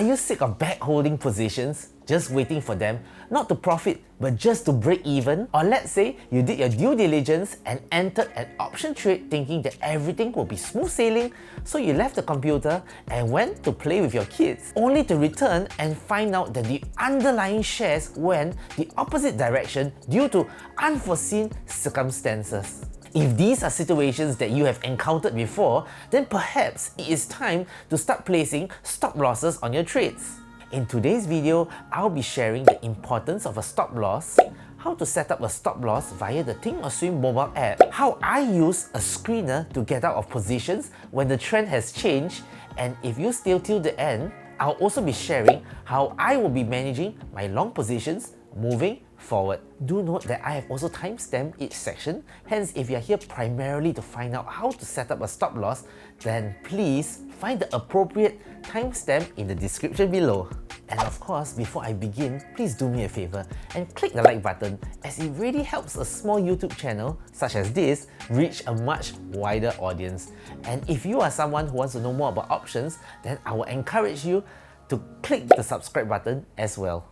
Are you sick of back holding positions, just waiting for them, not to profit, but just to break even? Or let's say you did your due diligence and entered an option trade thinking that everything will be smooth sailing, so you left the computer and went to play with your kids, only to return and find out that the underlying shares went the opposite direction due to unforeseen circumstances. If these are situations that you have encountered before, then perhaps it is time to start placing stop losses on your trades. In today's video, I'll be sharing the importance of a stop loss, how to set up a stop loss via the ThinkorSwim mobile app, how I use a screener to get out of positions when the trend has changed, and if you stay till the end, I'll also be sharing how I will be managing my long positions moving forward. Do note that I have also timestamped each section, hence if you're here primarily to find out how to set up a stop loss, then please find the appropriate timestamp in the description below. And of course, before I begin, please do me a favor and click the like button, as it really helps a small YouTube channel such as this reach a much wider audience. And if you are someone who wants to know more about options, then I will encourage you to click the subscribe button as well.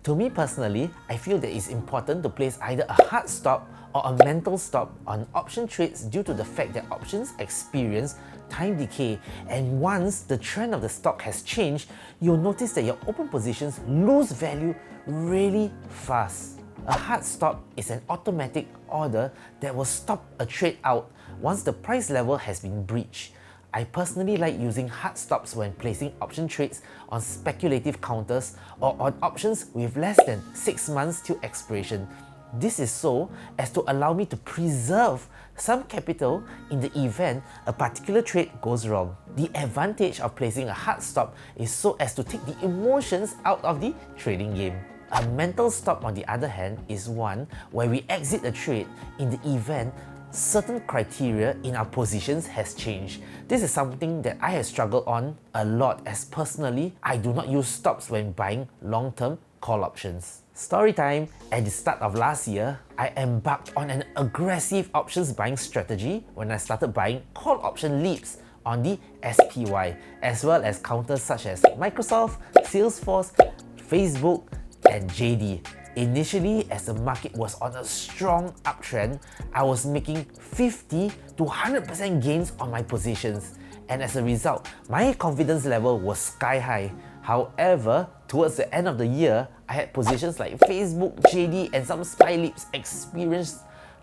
To me personally, I feel that it's important to place either a hard stop or a mental stop on option trades due to the fact that options experience time decay, and once the trend of the stock has changed, you'll notice that your open positions lose value really fast. A hard stop is an automatic order that will stop a trade out once the price level has been breached. I personally like using hard stops when placing option trades on speculative counters or on options with less than 6 months till expiration. This is so as to allow me to preserve some capital in the event a particular trade goes wrong. The advantage of placing a hard stop is so as to take the emotions out of the trading game. A mental stop, on the other hand, is one where we exit a trade in the event certain criteria in our positions has changed. This is something that I have struggled on a lot, as personally, I do not use stops when buying long-term call options. Story time. At the start of last year, I embarked on an aggressive options buying strategy when I started buying call option leaps on the SPY, as well as counters such as Microsoft, Salesforce, Facebook, and JD. Initially, as the market was on a strong uptrend, I was making 50 to 100% gains on my positions, and as a result, my confidence level was sky high. However, towards the end of the year, I had positions like Facebook, JD, and some SPY leaps experienced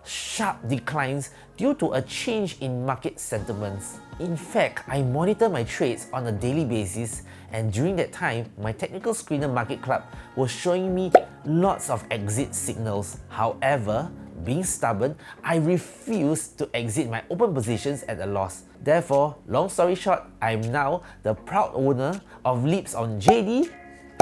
sharp declines due to a change in market sentiments. In fact, I monitor my trades on a daily basis, and during that time, my technical screener market club was showing me lots of exit signals. However, being stubborn, I refused to exit my open positions at a loss. Therefore, long story short, I am now the proud owner of leaps on JD,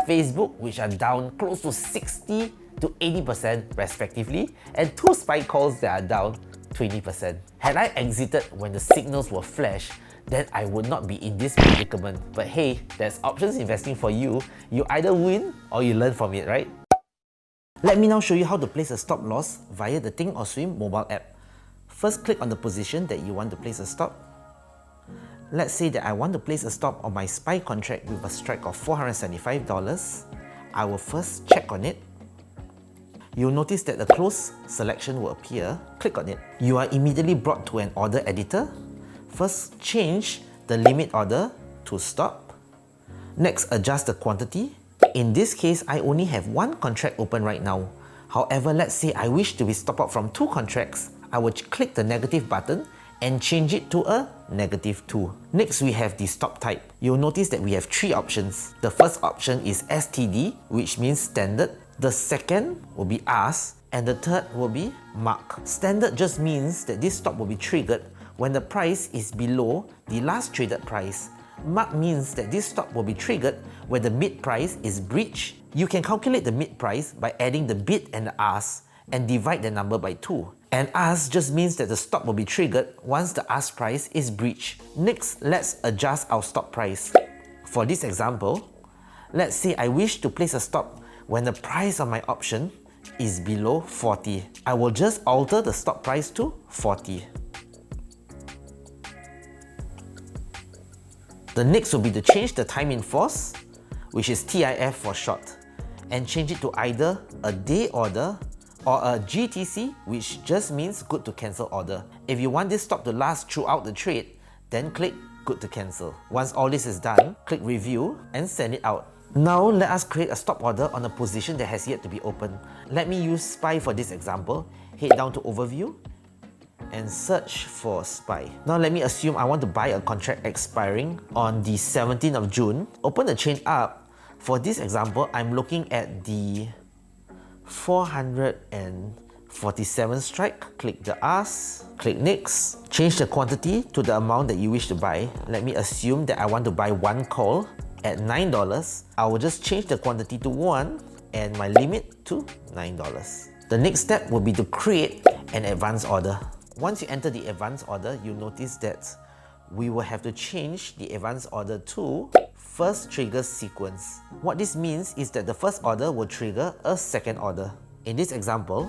Facebook, which are down close to 60 to 80% respectively, and 2 SPY calls that are down 20%. Had I exited when the signals were flash, then I would not be in this predicament. But hey, that's options investing for you. You either win or you learn from it, right? Let me now show you how to place a stop loss via the ThinkorSwim mobile app. First, click on the position that you want to place a stop. Let's say that I want to place a stop on my SPY contract with a strike of $475. I will first check on it. You'll notice that the close selection will appear. Click on it. You are immediately brought to an order editor. First, change the limit order to stop. Next, adjust the quantity. In this case, I only have 1 contract open right now. However, let's say I wish to be stop out from 2 contracts. I will click the negative button and change it to a -2. Next, we have the stop type. You'll notice that we have 3 options. The first option is STD, which means standard. The second will be AS, and the third will be MARK. Standard just means that this stop will be triggered when the price is below the last traded price. MARK means that this stop will be triggered when the mid price is breached. You can calculate the mid price by adding the bid and the ask and divide the number by 2. And ask just means that the stop will be triggered once the ask price is breached. Next, let's adjust our stop price. For this example, let's say I wish to place a stop when the price of my option is below 40. I will just alter the stop price to 40. The next will be to change the time in force. which is TIF for short, and change it to either a day order or a GTC, which just means good to cancel order. If you want this stop to last throughout the trade, then click good to cancel. Once all this is done, click review and send it out. Now let us create a stop order on a position that has yet to be opened. Let me use SPY for this example. Head down to overview and search for SPY. Now let me assume I want to buy a contract expiring on the 17th of June. Open the chain up. For this example, I'm looking at the 447 strike. Click the ask, click next. Change the quantity to the amount that you wish to buy. Let me assume that I want to buy one call at $9. I will just change the quantity to 1 and my limit to $9. The next step will be to create an advance order. Once you enter the advance order, you'll notice that we will have to change the advance order to first trigger sequence. What this means is that the first order will trigger a second order. In this example,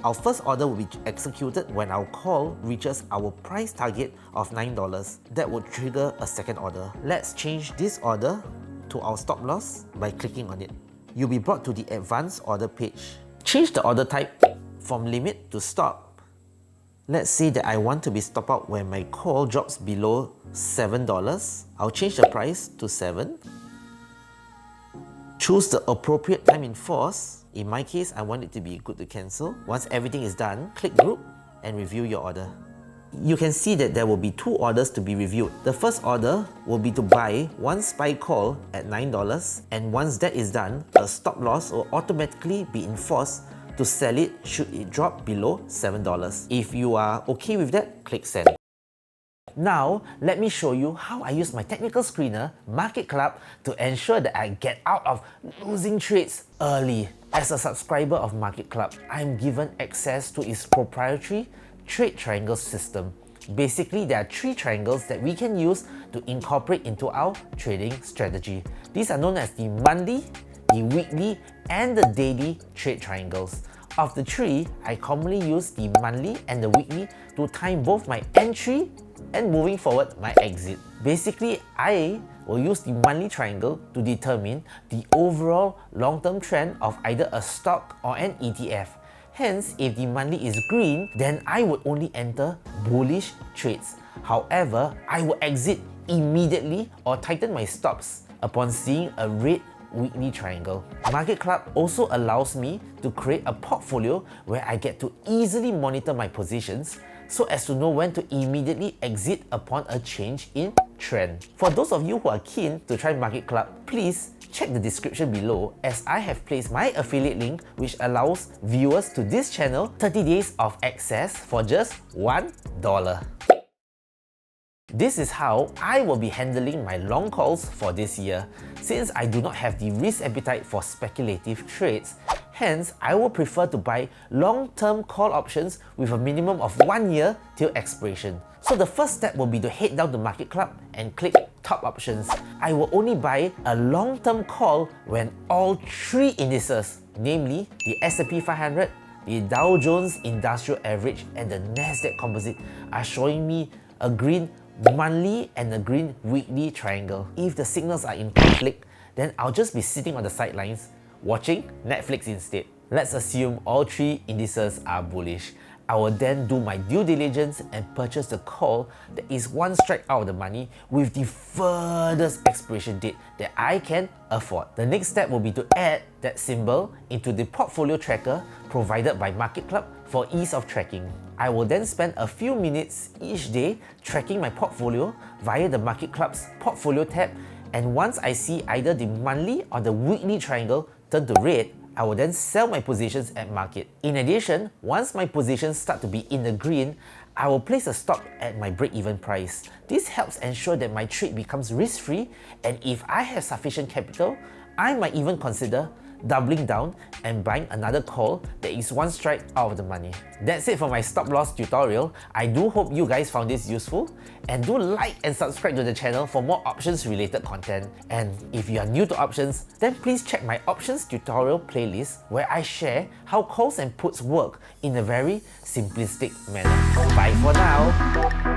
our first order will be executed when our call reaches our price target of $9. That will trigger a second order. Let's change this order to our stop loss by clicking on it. You'll be brought to the advanced order page. Change the order type from limit to stop. Let's say that I want to be stop out when my call drops below $7. I'll change the price to 7. Choose the appropriate time in force. In my case, I want it to be good to cancel. Once everything is done, click group and review your order. You can see that there will be 2 orders to be reviewed. The first order will be to buy one SPY call at $9, and once that is done, a stop loss will automatically be enforced to sell it should it drop below $7. If you are okay with that, click send. Now, let me show you how I use my technical screener, Market Club, to ensure that I get out of losing trades early. As a subscriber of Market Club, I'm given access to its proprietary trade triangle system. Basically, there are 3 triangles that we can use to incorporate into our trading strategy. These are known as the monthly, the weekly, and the daily trade triangles. Of the 3, I commonly use the monthly and the weekly to time both my entry and moving forward my exit. Basically, I will use the monthly triangle to determine the overall long-term trend of either a stock or an ETF. Hence, if the monthly is green, then I would only enter bullish trades. However, I will exit immediately or tighten my stops upon seeing a red weekly triangle. Market Club also allows me to create a portfolio where I get to easily monitor my positions so as to know when to immediately exit upon a change in trend. For those of you who are keen to try Market Club, please check the description below as I have placed my affiliate link which allows viewers to this channel 30 days of access for just $1. This is how I will be handling my long calls for this year. Since I do not have the risk appetite for speculative trades, hence I will prefer to buy long-term call options with a minimum of 1 year till expiration. So the first step will be to head down to Market Club and click Top Options. I will only buy a long-term call when all 3 indices, namely the S&P 500, the Dow Jones Industrial Average, and the Nasdaq Composite are showing me a green monthly and a green weekly triangle. If the signals are in conflict, then I'll just be sitting on the sidelines watching Netflix instead. Let's assume all 3 indices are bullish. I will then do my due diligence and purchase the call that is 1 strike out of the money with the furthest expiration date that I can afford. The next step will be to add that symbol into the portfolio tracker provided by Market Club for ease of tracking. I will then spend a few minutes each day tracking my portfolio via the Market Club's portfolio tab, and once I see either the monthly or the weekly triangle turn to red, I will then sell my positions at market. In addition, once my positions start to be in the green, I will place a stop at my break-even price. This helps ensure that my trade becomes risk-free, and if I have sufficient capital, I might even consider doubling down and buying another call that is 1 strike out of the money. That's it for my stop loss tutorial. I do hope you guys found this useful, and do like and subscribe to the channel for more options related content. And if you are new to options, then please check my options tutorial playlist where I share how calls and puts work in a very simplistic manner. Bye for now.